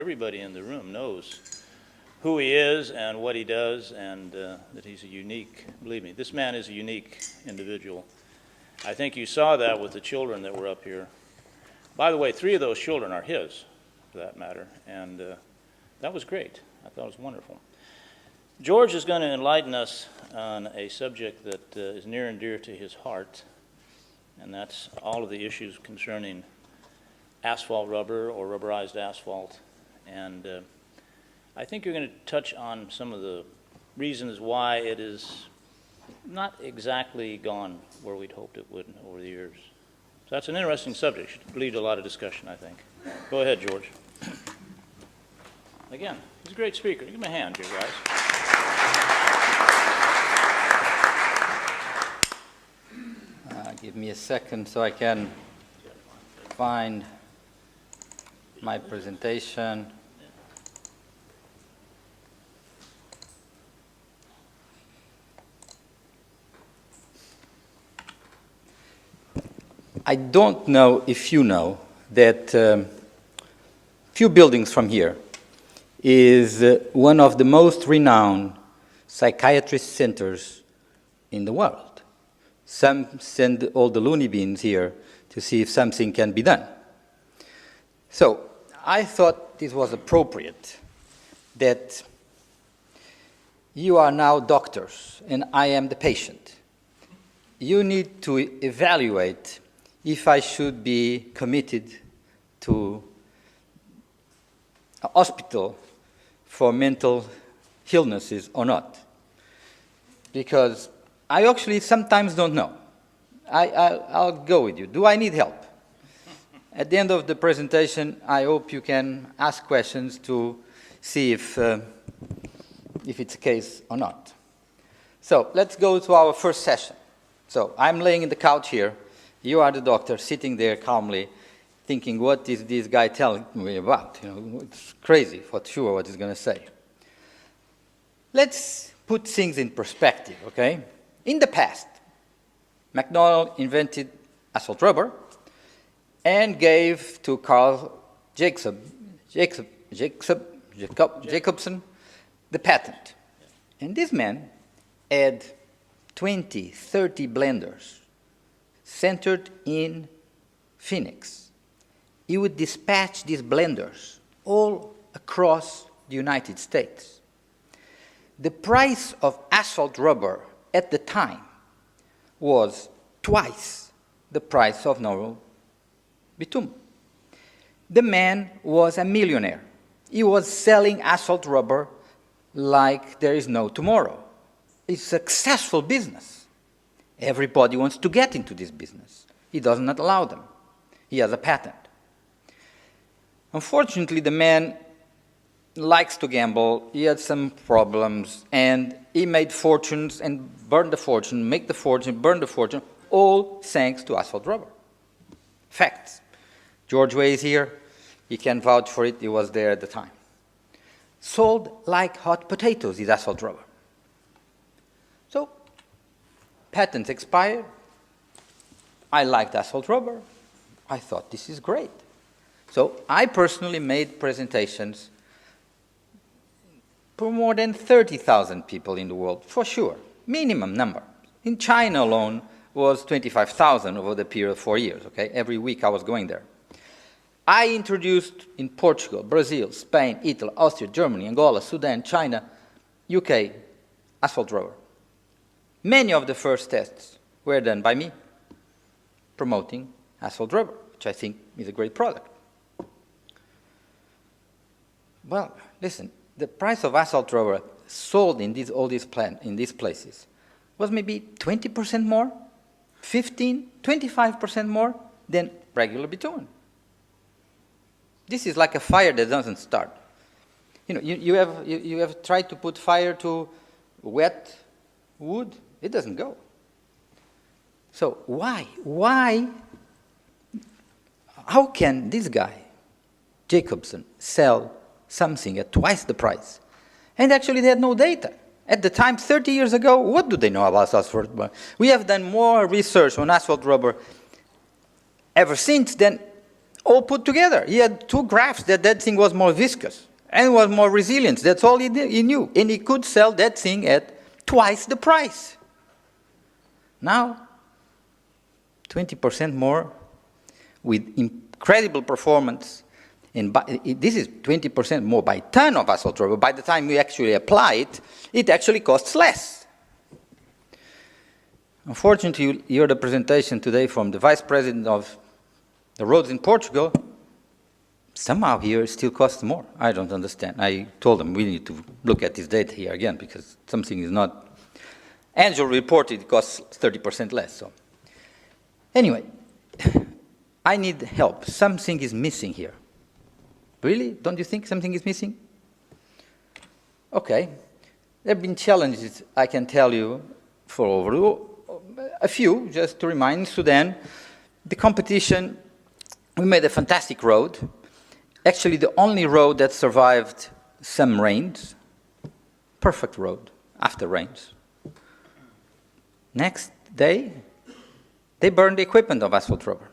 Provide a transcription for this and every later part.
Everybody in the room knows who he is and what he does, and that he's a unique, believe me, this man is a unique individual. I think you saw that with the children that were up here. By the way, 3 of those children are his, for that matter, and that was great. I thought it was wonderful. George is going to enlighten us on a subject that is near and dear to his heart, and that's all of the issues concerning asphalt rubber or rubberized asphalt. And I think you're going to touch on some of the reasons why it is not exactly gone where we'd hoped it would over the years. So that's an interesting subject. Should lead to a lot of discussion, I think. Go ahead, George. Again, he's a great speaker. Give him a hand, you guys. Give me a second so I can find my presentation. I don't know if you know that few buildings from here is one of the most renowned psychiatrist centers in the world. Some send all the loony bins here to see if something can be done. So I thought this was appropriate, that you are now doctors and I am the patient. You need to evaluate if I should be committed to a hospital for mental illnesses or not. Because I actually sometimes don't know. I'll go with you. Do I need help? At the end of the presentation, I hope you can ask questions to see if it's a case or not. So let's go to our first session. So I'm laying in the couch here. You are the doctor sitting there calmly thinking, what is this guy telling me about? You know, it's crazy for sure what he's going to say. Let's put things in perspective, okay? In the past, McDonald invented asphalt rubber and gave to Carl Jacobson the patent. And this man had 20, 30 blenders centered in Phoenix. He would dispatch these blenders all across the United States. The price of asphalt rubber at the time was twice the price of normal bitumen. The man was a millionaire. He was selling asphalt rubber like there is no tomorrow. It's a successful business. Everybody wants to get into this business. He does not allow them. He has a patent. Unfortunately, the man likes to gamble. He had some problems, and he made fortunes and burned the fortune, make the fortune, burn the fortune, all thanks to asphalt rubber. Facts. George Way is here. He can vouch for it. He was there at the time. Sold like hot potatoes, this asphalt rubber. So, patents expired. I liked asphalt rubber. I thought this is great. So I personally made presentations for more than 30,000 people in the world, for sure, minimum number. In China alone was 25,000 over the period of 4 years, okay? Every week I was going there. I introduced in Portugal, Brazil, Spain, Italy, Austria, Germany, Angola, Sudan, China, UK, asphalt rubber. Many of the first tests were done by me, promoting asphalt rubber, which I think is a great product. Well, listen, the price of asphalt rubber sold in all these places was maybe 20% more, 15, 25% more than regular bitumen. This is like a fire that doesn't start. You know, you have tried to put fire to wet wood. It doesn't go. So why? How can this guy, Jacobson, sell something at twice the price? And actually they had no data. At the time, 30 years ago, what do they know about asphalt rubber? We have done more research on asphalt rubber ever since than all put together. He had two graphs that that thing was more viscous and was more resilient. That's all he knew. And he could sell that thing at twice the price. Now, 20% more with incredible performance. And this is 20% more by ton of asphalt rubber. By the time we actually apply it, it actually costs less. Unfortunately, you heard a presentation today from the Vice President of the roads in Portugal. Somehow here it still costs more. I don't understand. I told them we need to look at this data here again because something is not. Angel reported it costs 30% less. So, anyway, I need help. Something is missing here. Really? Don't you think something is missing? Okay. There have been challenges, I can tell you, for over a few, just to remind Sudan. The competition, we made a fantastic road. Actually, the only road that survived some rains. Perfect road after rains. Next day, they burned the equipment of asphalt rubber.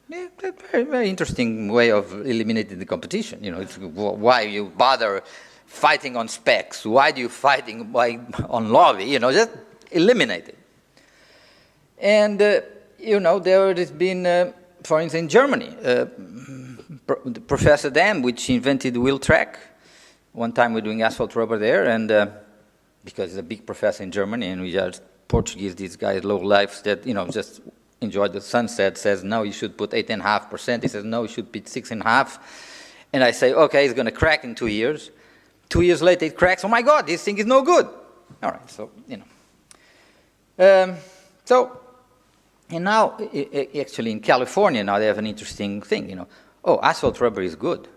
Yeah, very, very interesting way of eliminating the competition. You know, it's why you bother fighting on specs? Why do you fighting on lobby? You know, just eliminate it. And you know, there has been, for instance, in Germany, Professor Dam, which invented wheel track. One time we're doing asphalt rubber there, and because he's a big professor in Germany, and we just Portuguese, these guys, low lives that, you know, just enjoy the sunset, says, no, you should put 8.5%. He says, no, you should put 6.5%. And I say, okay, it's going to crack in 2 years. 2 years later, it cracks. Oh, my God, this thing is no good. All right, so, you know. And now, actually, in California, now they have an interesting thing, you know. Oh, asphalt rubber is good.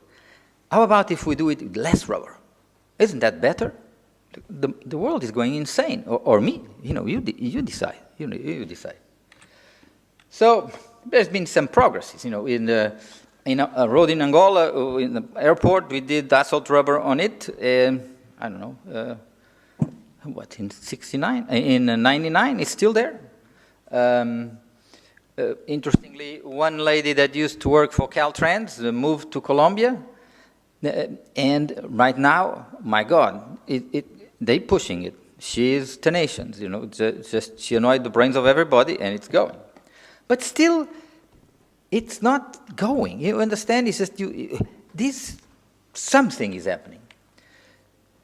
How about if we do it with less rubber? Isn't that better? The world is going insane, or me. You know, you decide. You decide. So there's been some progresses. You know, in a road in Angola, in the airport, we did asphalt rubber on it. I don't know, what, in '69, in '99, it's still there. Interestingly, one lady that used to work for Caltrans moved to Colombia, and right now, my God, they pushing it. She is tenacious, you know. Just she annoyed the brains of everybody, and it's going. But still, it's not going. You understand? It's just something is happening.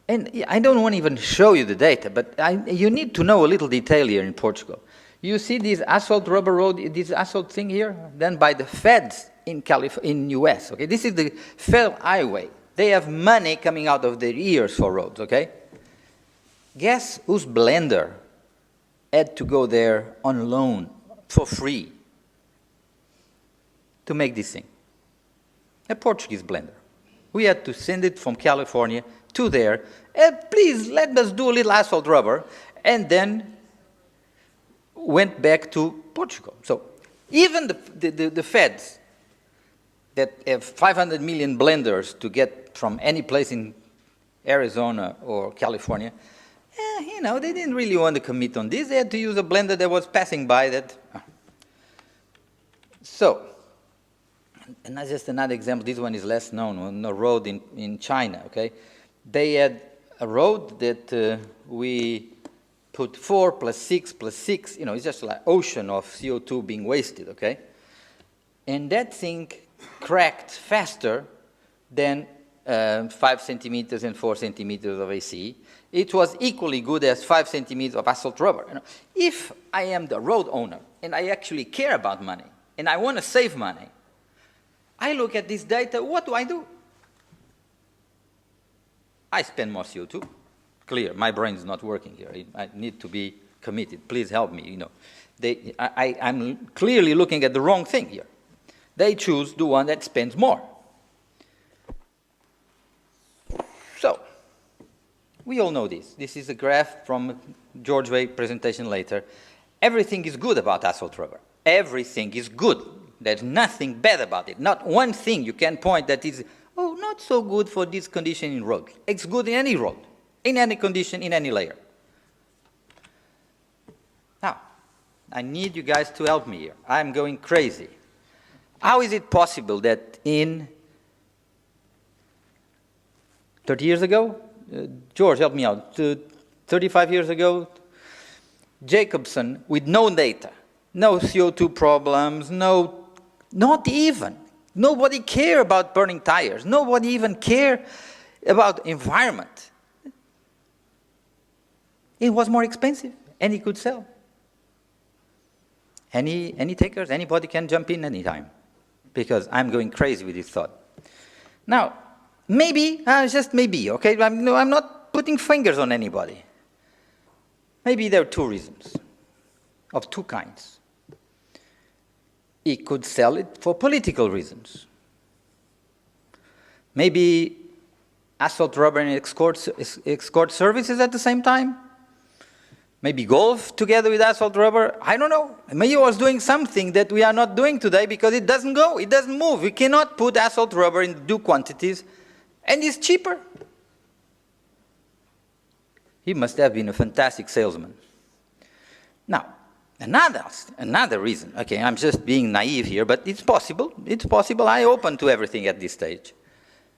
And I don't want to even show you the data, but you need to know a little detail here in Portugal. You see this asphalt rubber road, this asphalt thing here, done by the feds in US, okay? This is the federal highway. They have money coming out of their ears for roads, okay? Guess whose blender had to go there on loan for free to make this thing? A Portuguese blender. We had to send it from California to there. Please, let us do a little asphalt rubber, and then went back to Portugal. So even the feds that have 500 million blenders to get from any place in Arizona or California, you know, they didn't really want to commit on this. They had to use a blender that was passing by that. So, and that's just another example. This one is less known. On a road in China, okay? They had a road that we put 4 + 6 + 6, you know, it's just like ocean of CO2 being wasted, okay? And that thing cracked faster than 5 centimeters and 4 centimeters of AC. It was equally good as 5 centimeters of asphalt rubber. You know, if I am the road owner and I actually care about money and I want to save money, I look at this data, what do? I spend more CO2. Clear, my brain is not working here. I need to be committed. Please help me. You know, I'm clearly looking at the wrong thing here. They choose the one that spends more. So, we all know this. This is a graph from George Way presentation later. Everything is good about asphalt rubber. Everything is good. There's nothing bad about it. Not one thing you can point that is, oh, not so good for this condition in road. It's good in any road, in any condition, in any layer. Now, I need you guys to help me here. I'm going crazy. How is it possible that in 30 years ago, George, help me out, 35 years ago, Jacobson, with no data, no CO2 problems, not even. Nobody cared about burning tires. Nobody even cared about environment. It was more expensive, and he could sell. Any takers? Anybody can jump in anytime, because I'm going crazy with this thought. Now, maybe, just maybe, okay? I'm not putting fingers on anybody. Maybe there are two reasons, of two kinds. He could sell it for political reasons. Maybe asphalt rubber and escort services at the same time. Maybe golf together with asphalt rubber. I don't know. Maybe he was doing something that we are not doing today because it doesn't go, it doesn't move. We cannot put asphalt rubber in due quantities, and it's cheaper. He must have been a fantastic salesman. Now, another reason, okay, I'm just being naive here, but it's possible. It's possible. I open to everything at this stage.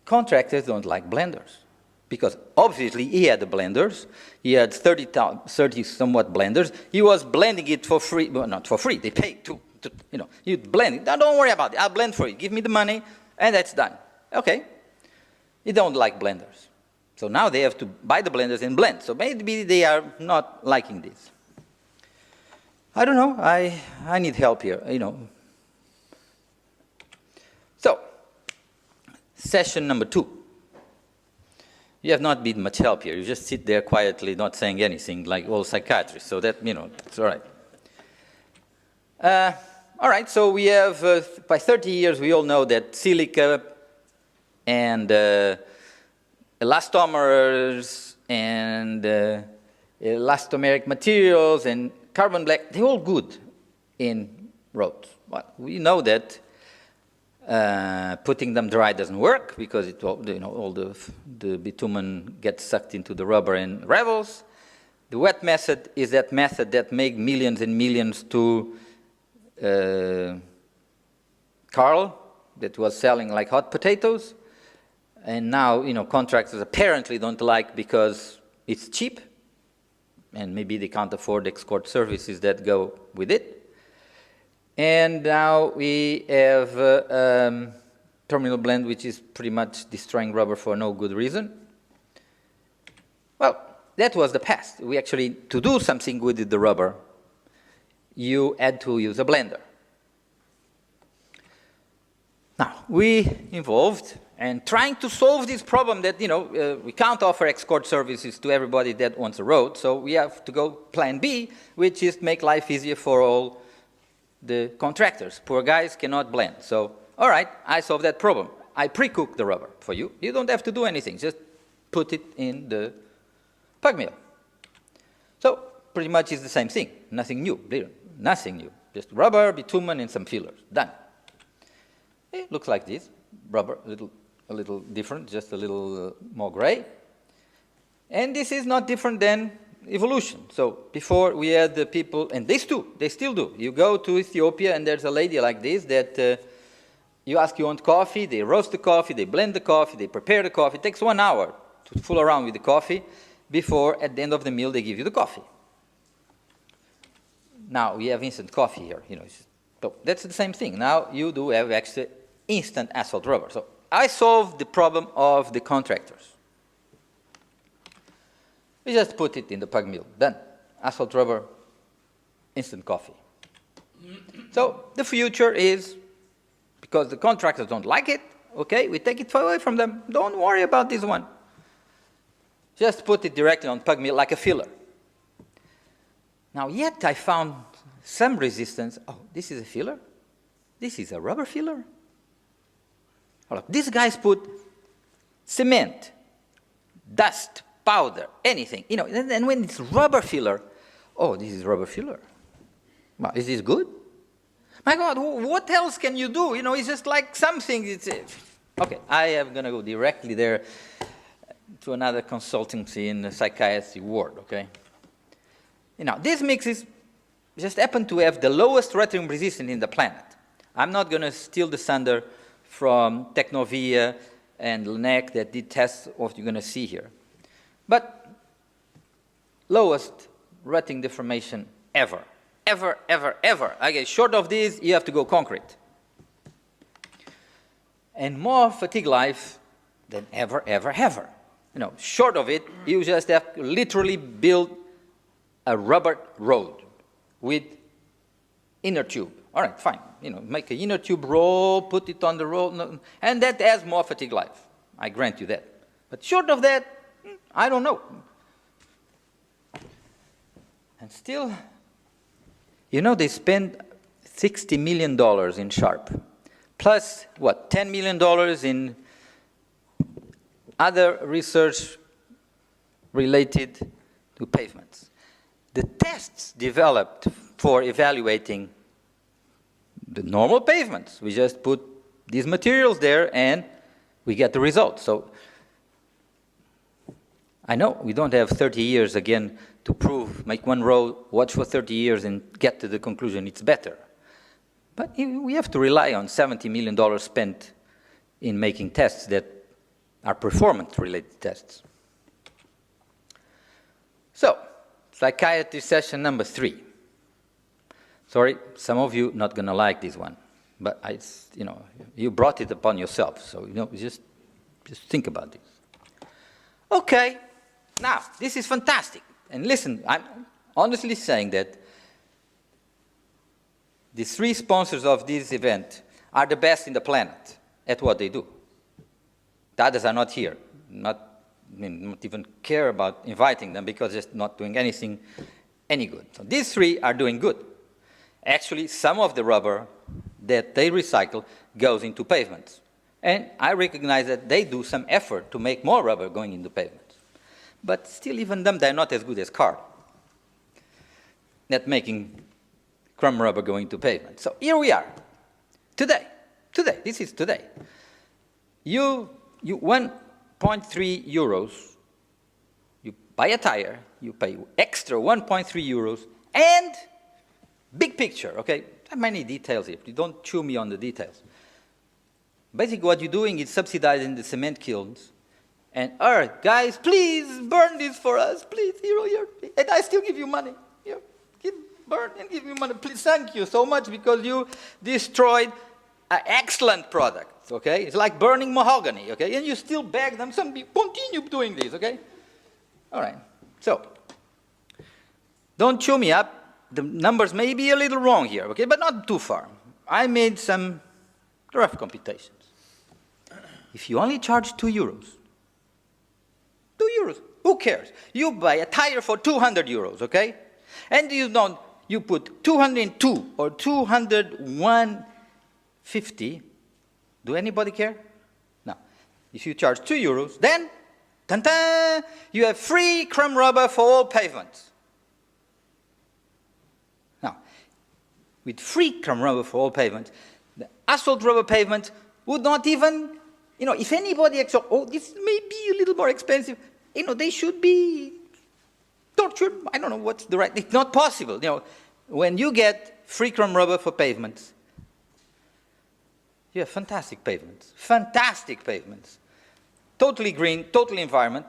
Contractors don't like blenders, because obviously he had the blenders. He had 30 somewhat blenders. He was blending it for free. Well, not for free. They paid to you blend it. Now, don't worry about it. I'll blend for you. Give me the money, and that's done. Okay. You don't like blenders. So now they have to buy the blenders and blend. So maybe they are not liking this. I don't know. I need help here, So, session number 2. You have not been much help here. You just sit there quietly, not saying anything, like all psychiatrists. So that, it's all right. All right, so we have, by 30 years, we all know that silica and elastomers and elastomeric materials and carbon black, they're all good in roads. Well, we know that putting them dry doesn't work because all the bitumen gets sucked into the rubber and revels. The wet method is that method that made millions and millions to Carl, that was selling like hot potatoes. And now, contractors apparently don't like because it's cheap, and maybe they can't afford escort services that go with it. And now we have terminal blend, which is pretty much destroying rubber for no good reason. Well, that was the past. We actually, to do something good with the rubber, you had to use a blender. Now, we involved and trying to solve this problem that, we can't offer escort services to everybody that wants a road, so we have to go plan B, which is make life easier for all the contractors. Poor guys cannot blend. So, all right, I solved that problem. I pre-cook the rubber for you. You don't have to do anything. Just put it in the pug mill. So, pretty much it's the same thing. Nothing new. Nothing new. Just rubber, bitumen, and some fillers. Done. It looks like this. Rubber, a little different, just a little more gray. And this is not different than evolution. So before we had the people, and they still do. You go to Ethiopia and there's a lady like this that you ask you want coffee, they roast the coffee, they blend the coffee, they prepare the coffee. It takes 1 hour to fool around with the coffee before at the end of the meal they give you the coffee. Now we have instant coffee here, so that's the same thing. Now you do have actually instant asphalt rubber. So I solved the problem of the contractors. We just put it in the pug mill. Done. Asphalt rubber, instant coffee. So the future is, because the contractors don't like it, okay, we take it away from them. Don't worry about this one. Just put it directly on pug mill like a filler. Now, yet I found some resistance. Oh, this is a filler? This is a rubber filler? Oh, look, these guys put cement, dust, powder, anything. And when it's rubber filler, oh, this is rubber filler. Well, is this good? My God, what else can you do? It's just like something. Okay, I am going to go directly there to another consultancy in the psychiatry ward, okay? These mixes just happen to have the lowest radium resistance in the planet. I'm not going to steal the thunder from Technovia and LNEC that did tests of what you're going to see here. But lowest rutting deformation ever. Ever, ever, ever. Okay, short of this, you have to go concrete. And more fatigue life than ever, ever, ever. You know, short of it, you just have to literally build a rubber road with inner tube. All right, fine. You know, make an inner tube roll, put it on the road, and that has more fatigue life. I grant you that. But short of that, I don't know. And still, you know, they spend $60 million in Sharp, plus, what, $10 million in other research related to pavements. The tests developed for evaluating the normal pavements, we just put these materials there and we get the results. So I know we don't have 30 years again to prove, make one road, watch for 30 years and get to the conclusion it's better. But we have to rely on $70 million spent in making tests that are performance-related tests. So, psychiatry session number 3. Sorry, some of you not going to like this one, but you know, you brought it upon yourself, so you know, just think about this. Okay, now this is fantastic, and listen, I'm honestly saying that the 3 sponsors of this event are the best in the planet at what they do. The others are not here, not even care about inviting them because they're not doing anything any good. So these 3 are doing good. Actually, some of the rubber that they recycle goes into pavements. And I recognize that they do some effort to make more rubber going into pavements. But still, even them, they're not as good as Carl at making crumb rubber going into pavements. So here we are. Today, this is today. You 1.3 euros, you buy a tire, you pay extra 1.3 euros, and big picture, okay? There are many details here. You don't chew me on the details. Basically, what you're doing is subsidizing the cement kilns. And, guys, please burn this for us, please, here. And I still give you money. Here, burn and give me money. Please, thank you so much because you destroyed an excellent product, okay? It's like burning mahogany, okay? And you still beg them, continue doing this, okay? All right. So, don't chew me up. The numbers may be a little wrong here, okay, but not too far. I made some rough computations. If you only charge 2 euros, who cares? You buy a tire for 200 euros, okay? And you put 202 or 201.50. Do anybody care? No. If you charge 2 euros, then, ta-da, you have free crumb rubber for all pavements. With free crumb rubber for all pavements, the asphalt rubber pavement would not even, you know, if anybody accepts, this may be a little more expensive, you know, they should be tortured. I don't know what's the right, it's not possible. You know, when you get free crumb rubber for pavements, you have fantastic pavements, totally green, totally environment.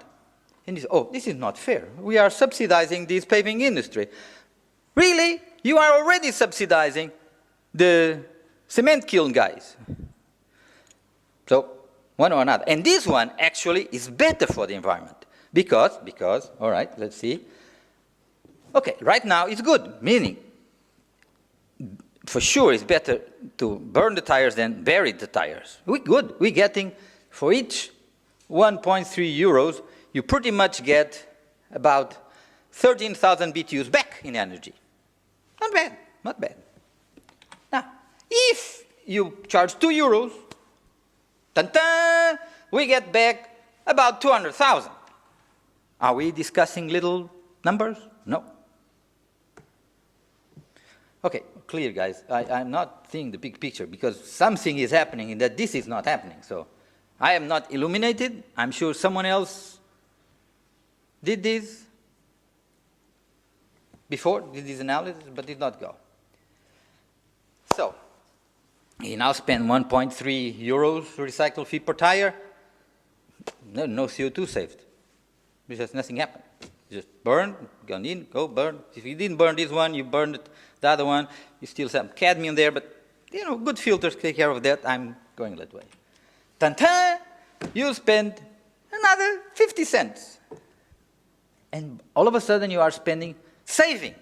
And you say, this is not fair. We are subsidizing this paving industry. Really? You are already subsidizing the cement kiln guys. So, one or another. And this one actually is better for the environment. Because, all right, let's see. Okay, right now it's good, meaning for sure it's better to burn the tires than bury the tires. We're good. We're getting, for each 1.3 euros, you pretty much get about 13,000 BTUs back in energy. Not bad. Now, if you charge 2 euros, we get back about 200,000. Are we discussing little numbers? No. Okay, clear, guys. I'm not seeing the big picture because something is happening and that this is not happening. So I am not illuminated. I'm sure someone else did this before, did this analysis, but did not go. So, He now spends 1.3 euros recycle fee per tire. No CO2 saved. Because nothing happened. Just burn, gone in, go burn. If you didn't burn this one, you burned the other one. You still have some cadmium there, but good filters take care of that. I'm going that way. Tan-tan, you spend another 50 cents. And all of a sudden you are saving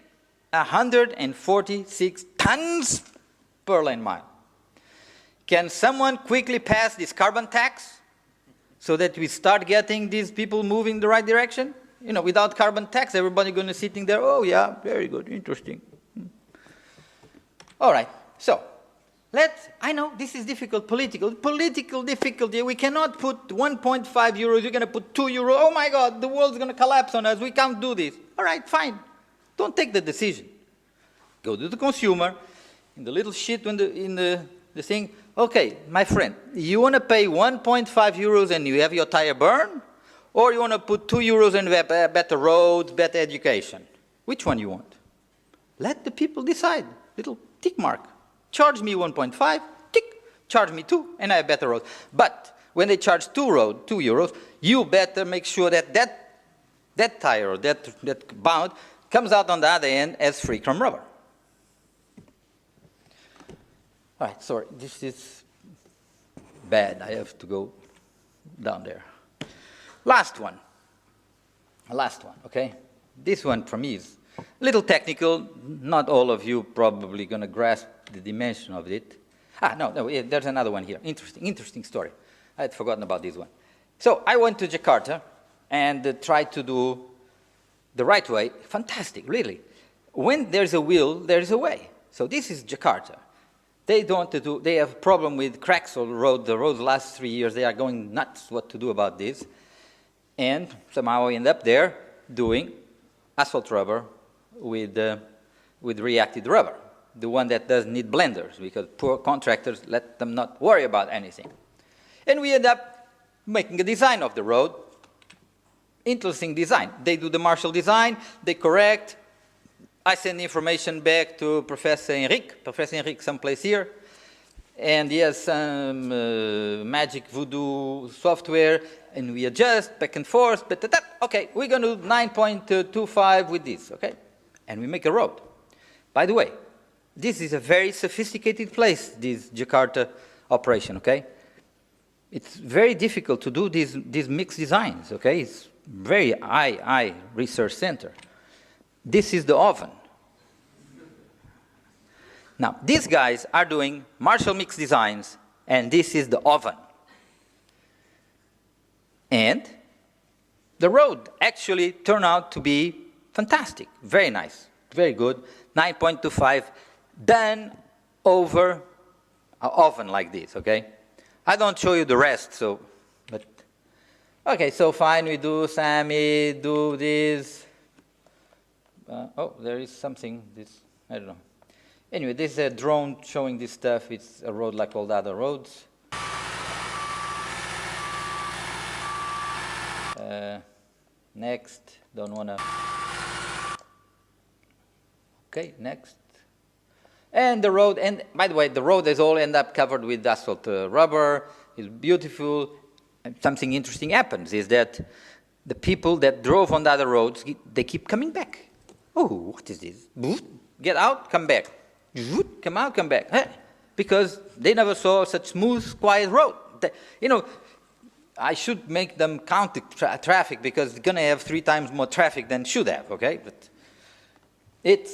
146 tons per lane mile. Can someone quickly pass this carbon tax so that we start getting these people moving in the right direction? Without carbon tax, everybody going to sitting there, oh yeah, very good, interesting. All right, so I know this is difficult, political difficulty. We cannot put 1.5 euros, you're going to put 2 euros. Oh my God, the world's going to collapse on us. We can't do this. All right, fine. Don't take the decision. Go to the consumer, in the little sheet in the thing, okay, my friend, you want to pay 1.5 euros and you have your tire burn? Or you want to put 2 euros and have better roads, better education? Which one you want? Let the people decide. Little tick mark. Charge me 1.5, tick, charge me 2, and I have better roads. But when they charge 2 euros, you better make sure that that tire or that bound comes out on the other end as free from rubber. All right, sorry, this is bad. I have to go down there. Last one, okay? This one for me is a little technical. Not all of you probably going to grasp the dimension of it. No, there's another one here. Interesting story. I had forgotten about this one. So I went to Jakarta and tried to do the right way. Fantastic, really. When there's a will, there's a way. So this is Jakarta. They have a problem with cracks on the road. The roads last 3 years, they are going nuts what to do about this. And somehow I end up there doing asphalt rubber with reacted rubber, the one that doesn't need blenders, because poor contractors let them not worry about anything. And we end up making a design of the road. Interesting design. They do the Marshall design, they correct. I send the information back to Professor Henrique someplace here, and he has some magic voodoo software, and we adjust back and forth, okay, we're going to do 9.25 with this, okay? And we make a road. By the way, this is a very sophisticated place, this Jakarta operation, okay? It's very difficult to do these mixed designs, okay? It's very high research center. This is the oven. Now, these guys are doing Marshall mix designs, and this is the oven. And the road actually turned out to be fantastic, very nice, very good. 9.25 done over an oven like this, okay? I don't show you the rest, but okay, so fine, we do Sammy, do this. There is something, I don't know. Anyway, this is a drone showing this stuff. It's a road like all the other roads. Next, don't want to. Okay, next. And the road, and by the way, the road is all end up covered with asphalt rubber. It's beautiful. And something interesting happens is that the people that drove on the other roads, they keep coming back. Oh, what is this? Get out, come back. Come out, come back. Because they never saw such smooth, quiet road. I should make them count the traffic because it's going to have 3 times more traffic than should have, okay? But it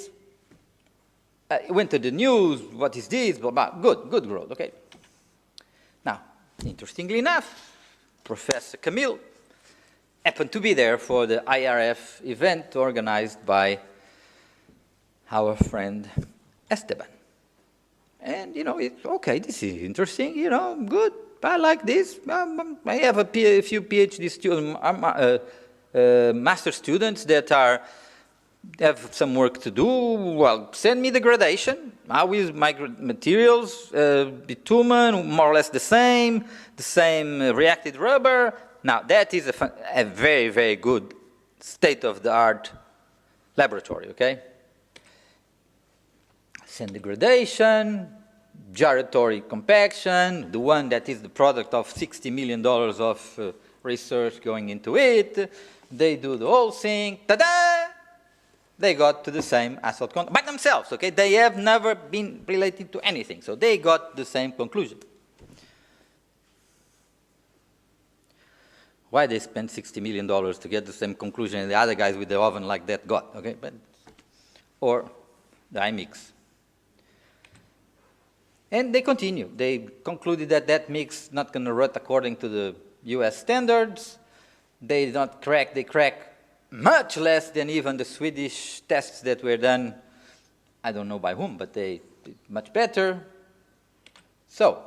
went to the news, what is this, blah, blah. Good road, okay? Now, interestingly enough, Professor Camille happened to be there for the IRF event organized by our friend Esteban. And, it's okay, this is interesting, good. I like this. I have a few PhD students, master students that have some work to do. Well, send me the gradation. How is my materials? Bitumen, more or less the same reacted rubber. Now, that is a very, very good state-of-the-art laboratory, okay? Send the gradation, gyratory compaction, the one that is the product of $60 million of research going into it. They do the whole thing, ta-da! They got to the same asphalt content by themselves, okay? They have never been related to anything, so they got the same conclusion. Why they spent $60 million to get the same conclusion and the other guys with the oven like that got, okay? Or the iMix. And they continue. They concluded that that mix not going to rot according to the US standards. They did not crack. They crack much less than even the Swedish tests that were done, I don't know by whom, but they did much better. So,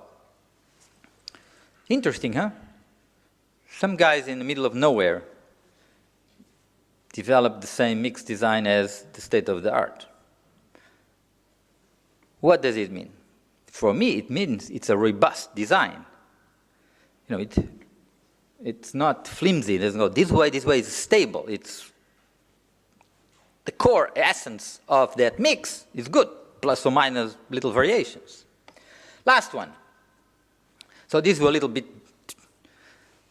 interesting, huh? Some guys in the middle of nowhere developed the same mix design as the state of the art. What does it mean? For me, it means it's a robust design. You know, it's not flimsy. There's no this way is stable. It's the core essence of that mix is good, plus or minus little variations. Last one. So this was a little bit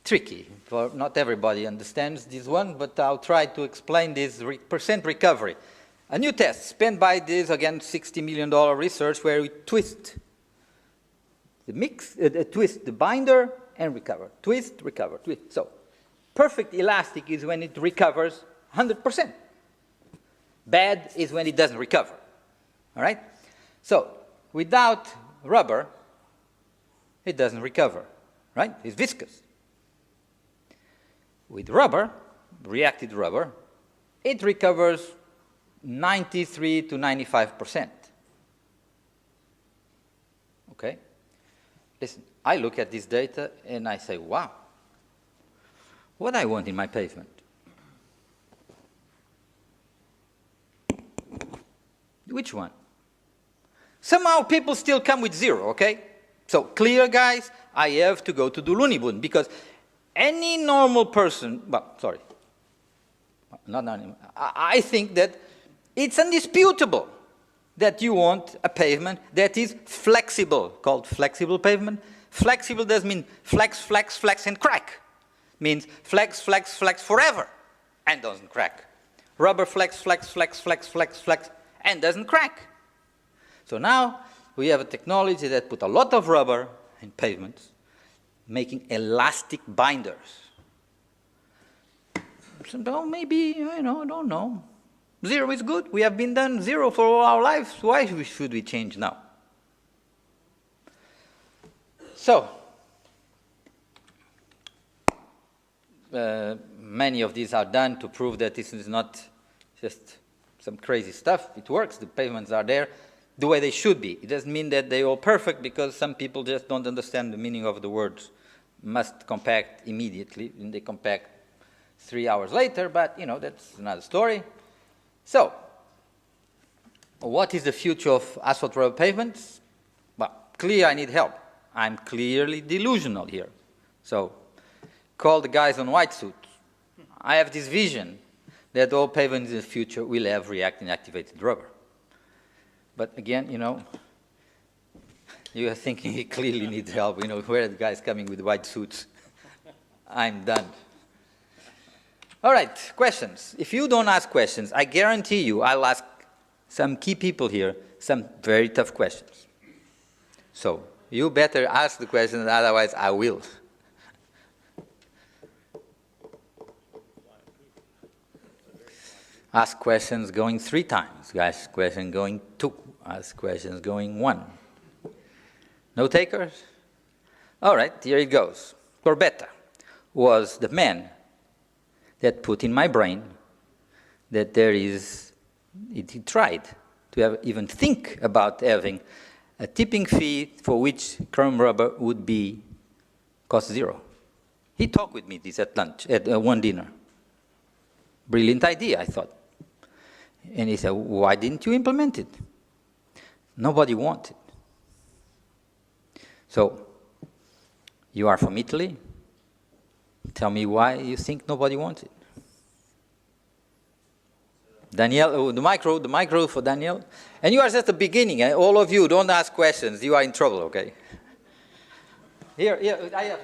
tricky, for not everybody understands this one, but I'll try to explain this percent recovery. A new test spent by this, again, $60 million research, where we twist the mix, twist the binder and recover. Twist, recover, twist. So perfect elastic is when it recovers 100%. Bad is when it doesn't recover. All right? So without rubber, it doesn't recover. Right? It's viscous. With rubber, reacted rubber, it recovers 93 to 95%. Okay? Listen, I look at this data and I say, wow, what I want in my pavement? Which one? Somehow people still come with zero, okay? So clear, guys, I have to go to the Looney Bin because any normal person, well, sorry, not anymore. I think that it's indisputable that you want a pavement that is flexible, called flexible pavement. Flexible does mean flex, flex, flex, and crack. Means flex, flex, flex forever, and doesn't crack. Rubber flex, flex, flex, flex, flex, flex, and doesn't crack. So now we have a technology that put a lot of rubber in pavements, making elastic binders. So maybe, I don't know. Zero is good. We have been done zero for all our lives. Why should we change now? So, many of these are done to prove that this is not just some crazy stuff. It works. The pavements are there the way they should be. It doesn't mean that they're all perfect because some people just don't understand the meaning of the words. Must compact immediately, and they compact 3 hours later, but, that's another story. So, what is the future of asphalt rubber pavements? Well, clear I need help. I'm clearly delusional here. So, call the guys on white suits. I have this vision that all pavements in the future will have reacting activated rubber. But again, you are thinking he clearly needs help. Where are the guys coming with white suits? I'm done. All right, questions. If you don't ask questions, I guarantee you I'll ask some key people here some very tough questions. So you better ask the questions, otherwise I will. Ask questions going 3 times. Ask questions going 2. Ask questions going 1. No takers? All right, here it goes. Corbetta was the man that put in my brain that he tried to even think about having a tipping fee for which chrome rubber would cost 0. He talked with me this at lunch, at one dinner. Brilliant idea, I thought. And he said, why didn't you implement it? Nobody wanted. So, you are from Italy. Tell me why you think nobody wants it. Daniel, oh, the micro for Daniel. And you are just the beginning. Eh? All of you, don't ask questions. You are in trouble, okay? Here, I have. Right here.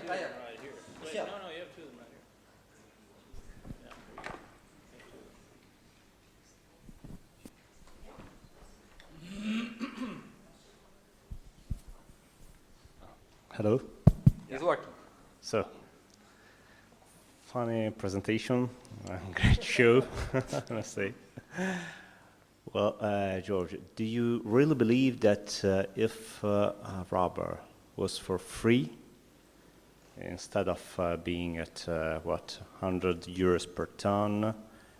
Wait, no, you have two of them right here. Hello. It's working. So, funny presentation, great show, I must say. Well, George, do you really believe that if rubber was for free, instead of being at, 100 euros per ton,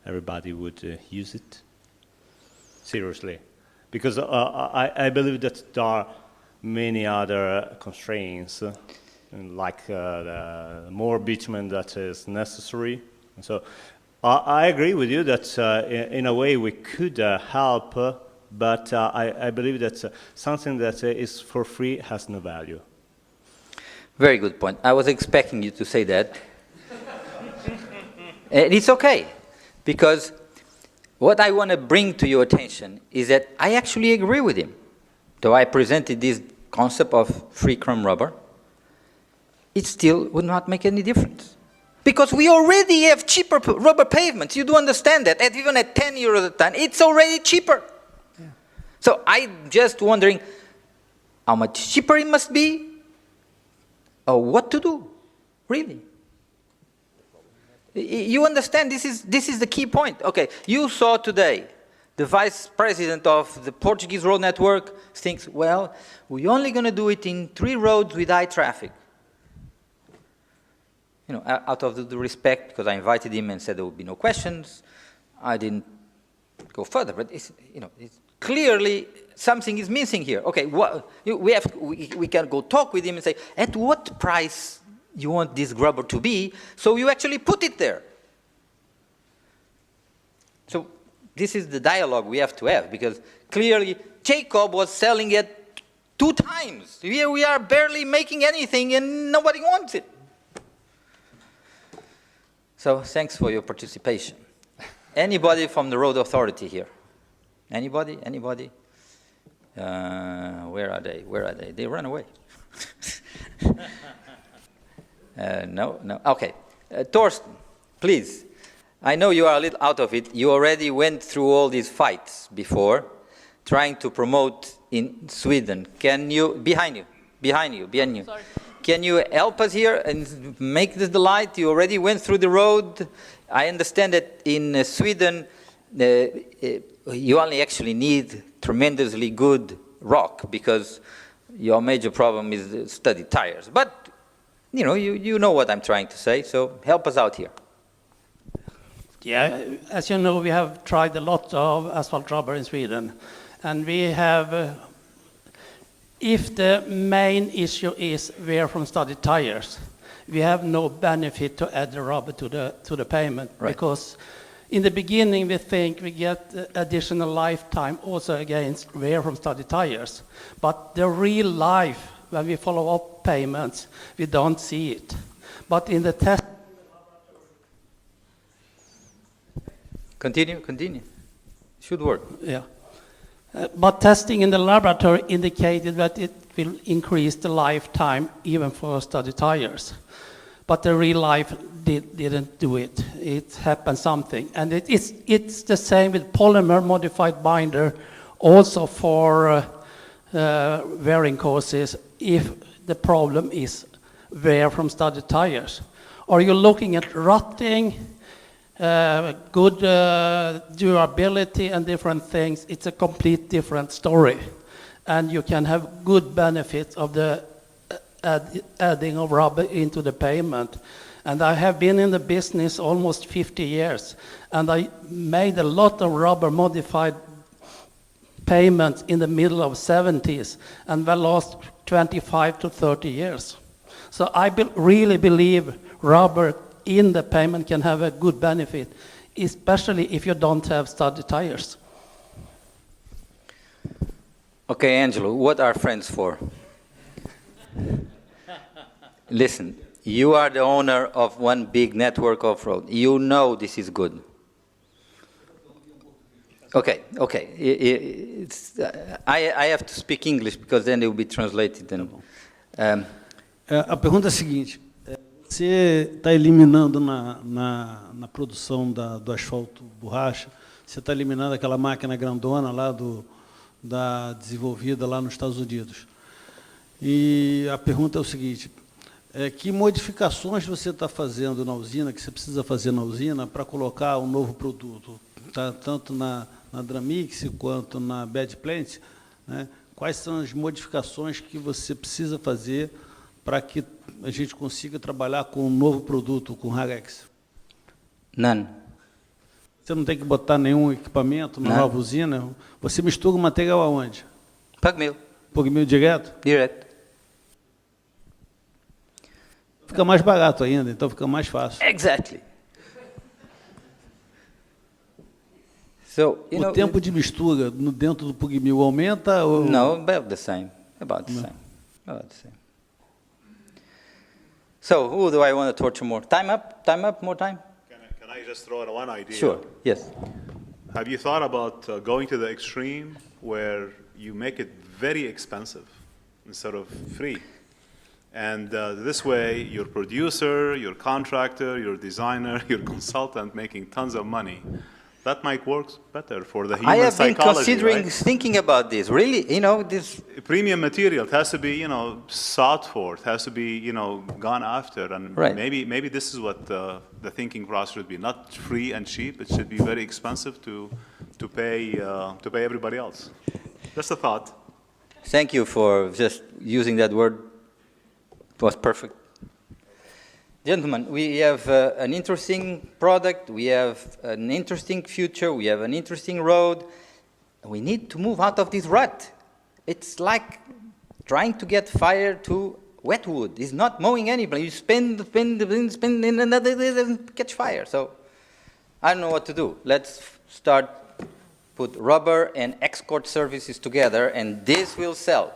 everybody would use it? Seriously. Because I believe that there are many other constraints, like the more bitumen that is necessary. And so I agree with you that in a way we could help, but I believe that something that is for free has no value. Very good point. I was expecting you to say that. And it's okay, because what I want to bring to your attention is that I actually agree with him. Though I presented this concept of free chrome rubber, it still would not make any difference. Because we already have cheaper rubber pavements. You do understand that. Even at 10 euros a ton, it's already cheaper. Yeah. So I'm just wondering how much cheaper it must be, or what to do, really. You understand, this is the key point. Okay, you saw today the vice president of the Portuguese road network thinks, well, we're only going to do it in 3 roads with high traffic. You know, out of the respect, because I invited him and said there would be no questions, I didn't go further. But it's clearly something is missing here. Okay, we can go talk with him and say, at what price you want this rubber to be, so you actually put it there. So this is the dialogue we have to have, because clearly Jacob was selling it 2 times. Here we are barely making anything and nobody wants it. So thanks for your participation. Anybody from the road authority here? Anybody? Anybody? Where are they? Where are they? They run away. No. Okay. Torsten, please. I know you are a little out of it. You already went through all these fights before, trying to promote in Sweden. Can you, behind you. Sorry. Can you help us here and make this the light? You already went through the road. I understand that in Sweden, you only actually need tremendously good rock, because your major problem is the study tires. But, you know what I'm trying to say, so help us out here. Yeah, as you know, we have tried a lot of asphalt rubber in Sweden, and we have, if the main issue is wear from studded tires, we have no benefit to add the rubber to the pavement, right. Because in the beginning we think we get additional lifetime also against wear from studded tires, but the real life, when we follow up pavements, we don't see it. But in the test... Continue. Should work. Yeah. But testing in the laboratory indicated that it will increase the lifetime even for studded tires. But the real life didn't do it. It happened something. And it's the same with polymer modified binder, also for wearing causes, if the problem is wear from studded tires. Are you looking at rotting, good durability and different things? It's a complete different story. And you can have good benefits of the adding of rubber into the pavement. And I have been in the business almost 50 years, and I made a lot of rubber modified pavements in the middle of 70s, and the last 25 to 30 years. So I really believe rubber in the pavement can have a good benefit, especially if you don't have studded tires. Okay, Angelo, what are friends for? Listen, you are the owner of one big network of road. You know this is good. Okay, okay. I have to speak English because then it will be translated. And, A pergunta é a seguinte: você está eliminando na produção do asfalto borracha, você está eliminando aquela máquina grandona lá da desenvolvida lá nos Estados Unidos. E a pergunta é o seguinte: que modificações você está fazendo na usina, que você precisa fazer na usina para colocar um novo produto, tá? Tanto na Dramix quanto na Bed Plant, né? Quais são as modificações que você precisa fazer para que a gente consiga trabalhar com um novo produto, com Hagex? none. Você não tem que botar nenhum equipamento na Não. nova usina? Você mistura o material aonde? Pug mill, Pugmil direto? direct. Fica mais barato ainda, então fica mais fácil. Exactly. So, you O know, tempo de mistura dentro do Pugmil aumenta? Ou... no, about the same. About the same. About the same. So, who do I want to torture more? Time up? Time up? More time? Can I just throw in one idea? Sure, yes. Have you thought about going to the extreme where you make it very expensive instead of free? And this way, your producer, your contractor, your designer, your consultant making tons of money. That might work better for the human I have been psychology, considering right? thinking about this. Really, you know, this. Premium material, it has to be, sought for. It has to be, gone after. And Right. maybe this is what the thinking process should be. Not free and cheap. It should be very expensive to pay everybody else. Just a thought. Thank you for just using that word. It was perfect. Gentlemen, we have an interesting product, we have an interesting future, we have an interesting road. We need to move out of this rut. It's like trying to get fire to wet wood. It's not mowing anything. You spin, and another doesn't catch fire. So I don't know what to do. Let's start put rubber and escort services together, and this will sell.